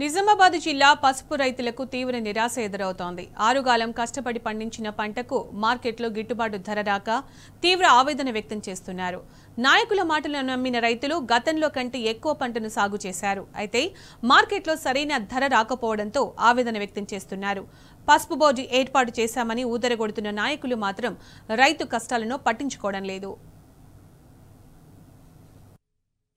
నిజామాబాద్ జిల్లా పసుపు రైతులకు తీవ్ర నిరాశ ఎదురవుతోంది. ఆరుగాలం కష్టపడి పండించిన పంటకు మార్కెట్లో గిట్టుబాటు ధర రాక తీవ్ర ఆవేదన వ్యక్తం చేస్తున్నారు. నాయకుల మాటలను నమ్మిన రైతులు గతంలో కంటే ఎక్కువ పంటను సాగు చేశారు. అయితే మార్కెట్లో సరైన ధర రాకపోవడంతో ఆవేదన వ్యక్తం చేస్తున్నారు. పసుపు బోర్డు ఏర్పాటు చేశామని ఊదరగొడుతున్న నాయకులు మాత్రం రైతు కష్టాలను పట్టించుకోవడం లేదు.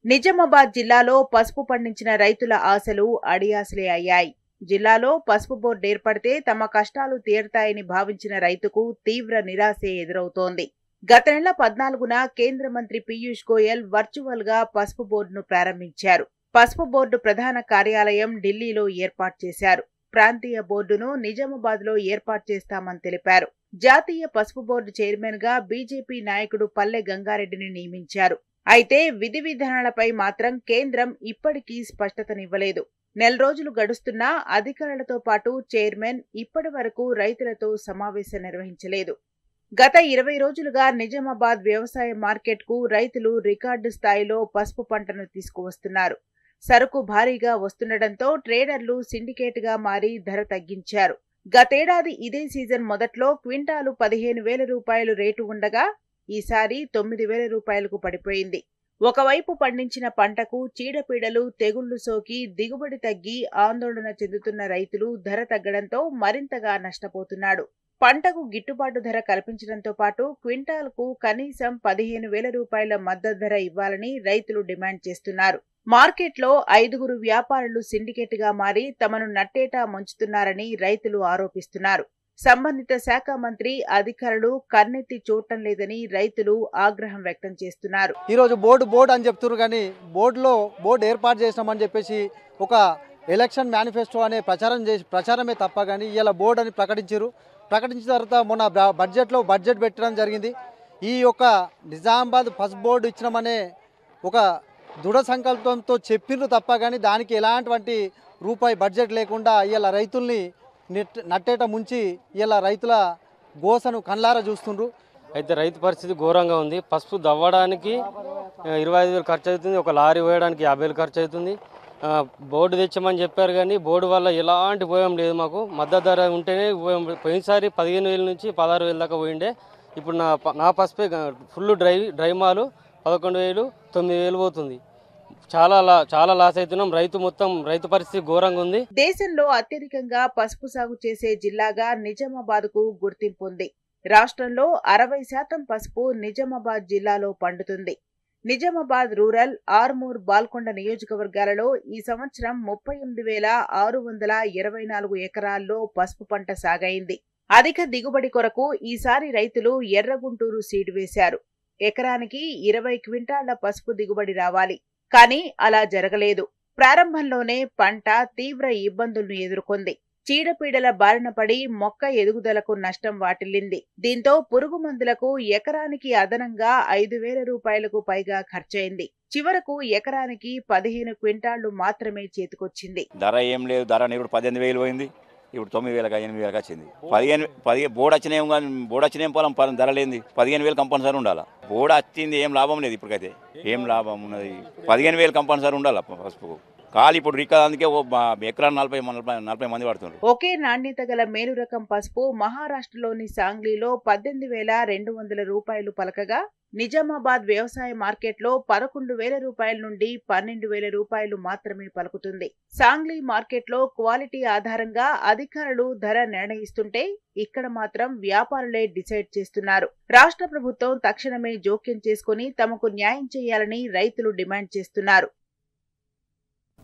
నిజామాబాద్ జిల్లాలో పసుపు పండించిన రైతుల ఆశలు అడియాసలే అయ్యాయి. జిల్లాలో పసుపు బోర్డు ఏర్పడితే తమ కష్టాలు తీరతాయని భావించిన రైతుకు తీవ్ర నిరాశే ఎదురవుతోంది. గత నెల 14న కేంద్ర మంత్రి పీయూష్ గోయల్ వర్చువల్ గా పసుపు బోర్డును ప్రారంభించారు. పసుపు బోర్డు ప్రధాన కార్యాలయం ఢిల్లీలో ఏర్పాటు చేశారు. ప్రాంతీయ బోర్డును నిజామాబాద్ లో ఏర్పాటు చేస్తామని తెలిపారు. జాతీయ పసుపు బోర్డు చైర్మన్ గా బీజేపీ నాయకుడు పల్లె గంగారెడ్డిని నియమించారు. అయితే విధి విధానాలపై మాత్రం కేంద్రం ఇప్పటికీ స్పష్టతనివ్వలేదు. నెల రోజులు గడుస్తున్నా అధికారులతో పాటు చైర్మన్ ఇప్పటి వరకు రైతులతో సమావేశం నిర్వహించలేదు. గత 20 రోజులుగా నిజామాబాద్ వ్యవసాయ మార్కెట్కు రైతులు రికార్డు స్థాయిలో పసుపు పంటను తీసుకువస్తున్నారు. సరుకు భారీగా వస్తుండటంతో ట్రేడర్లు సిండికేట్గా మారి ధర తగ్గించారు. గతేడాది ఇదే సీజన్ మొదట్లో క్వింటాలు 15,000 రూపాయలు రేటు ఉండగా ఈసారి 9,000 రూపాయలకు పడిపోయింది. ఒకవైపు పండించిన పంటకు చీడపీడలు తెగుళ్లు సోకి దిగుబడి తగ్గి ఆందోళన చెందుతున్న రైతులు ధర తగ్గడంతో మరింతగా నష్టపోతున్నాడు. పంటకు గిట్టుబాటు ధర కల్పించడంతో పాటు క్వింటాల్కు కనీసం 15,000 రూపాయల మద్దతు ధర ఇవ్వాలని రైతులు డిమాండ్ చేస్తున్నారు. మార్కెట్లో 5గురు వ్యాపారులు సిండికేట్ గా మారి తమను నట్టేటా ముంచుతున్నారని రైతులు ఆరోపిస్తున్నారు. సంబంధిత శాఖ మంత్రి అధికారులు కన్నెత్తి చూడటం లేదని రైతులు ఆగ్రహం వ్యక్తం చేస్తున్నారు. ఈరోజు బోర్డు అని చెప్తున్నారు, కానీ బోర్డు ఏర్పాటు చేసినామని చెప్పేసి ఒక ఎలక్షన్ మేనిఫెస్టో అనే ప్రచారమే తప్ప కానీ ఇలా బోర్డు అని ప్రకటించిన తర్వాత మొన్న బడ్జెట్ పెట్టడం జరిగింది. ఈ యొక్క నిజామాబాద్ పసుపు బోర్డు ఇచ్చినామనే ఒక దృఢ సంకల్పంతో చెప్పిండ్రు తప్ప కానీ దానికి ఎలాంటి రూపాయి బడ్జెట్ లేకుండా ఇలా రైతుల్ని నట్టేట ముంచి ఇలా రైతుల గోసను కళ్ళారా చూస్తుండ్రు. అయితే రైతు పరిస్థితి ఘోరంగా ఉంది. పసుపు దవ్వడానికి 25,000 ఖర్చు అవుతుంది, ఒక లారీ పోయడానికి 50,000 ఖర్చు అవుతుంది. బోర్డు తెచ్చామని చెప్పారు కానీ బోర్డు వల్ల ఎలాంటి ఉపయోగం లేదు. మాకు మద్దతు ధర ఉంటేనే పోయినసారి 15,000 నుంచి 16,000 దాకా పోయిండే. ఇప్పుడు నా పసుపే ఫుల్ డ్రై మాలు 11,000, 9,000 పోతుంది. చాలా లాస్ అవుతున్నాం. రైతు పరిస్థితి ఘోరంగా ఉంది. దేశంలో అత్యధికంగా పసుపు సాగు చేసే జిల్లాగా నిజామాబాద్ కు గుర్తింపు ఉంది. రాష్ట్రంలో 60% పసుపు నిజామాబాద్ జిల్లాలో పండుతుంది. నిజామాబాద్ రూరల్, ఆర్మూర్, బాల్కొండ నియోజకవర్గాలలో ఈ సంవత్సరం 38,624 ఎకరాల్లో పసుపు పంట సాగైంది. అధిక దిగుబడి కొరకు ఈసారి రైతులు ఎర్రగుంటూరు సీడ్ వేశారు. ఎకరానికి 20 క్వింటాళ్ల పసుపు దిగుబడి రావాలి. కానీ అలా జరగలేదు. ప్రారంభంలోనే పంట తీవ్ర ఇబ్బందులను ఎదుర్కొంది. చీడపీడల బారిన పడి మొక్క ఎదుగుదలకు నష్టం వాటిల్లింది. దీంతో పురుగు మందులకు ఎకరానికి అదనంగా 5,000 రూపాయలకు పైగా ఖర్చయింది. చివరకు ఎకరానికి 15 క్వింటాళ్లు మాత్రమే చేతికొచ్చింది. ధర ఏం లేదు. ధర ఇప్పుడు 18,000 పోయింది. ఇప్పుడు 9,000, 8,000 వచ్చింది. 15 బోర్డు వచ్చినేం పొలం ధర లేని 15,000 కంపల్సరీ ఉండాలి. బోర్డు వచ్చింది ఏం లాభం లేదు. ఇప్పటికైతే ఏం లాభం ఉన్నది? 15,000 కంపల్సరీ ఉండాలి పసుపు. కాలు ఇప్పుడు అందుకే ఎకరా 40 మంది పడుతున్నారు. ఒకే నాణ్యత గల మేలు రకం పసుపు మహారాష్ట్రలోని సాంగ్లీలో 18,200 రూపాయలు పలకగా నిజామాబాద్ వ్యవసాయ మార్కెట్లో 11,000 రూపాయల నుండి 12,000 రూపాయలు మాత్రమే పలుకుతుంది. సాంగ్లీ మార్కెట్లో క్వాలిటీ ఆధారంగా అధికారులు ధర నిర్ణయిస్తుంటే ఇక్కడ మాత్రం వ్యాపారులే డిసైడ్ చేస్తున్నారు. రాష్ట్ర ప్రభుత్వం తక్షణమే జోక్యం చేసుకుని తమకు న్యాయం చేయాలని రైతులు డిమాండ్ చేస్తున్నారు.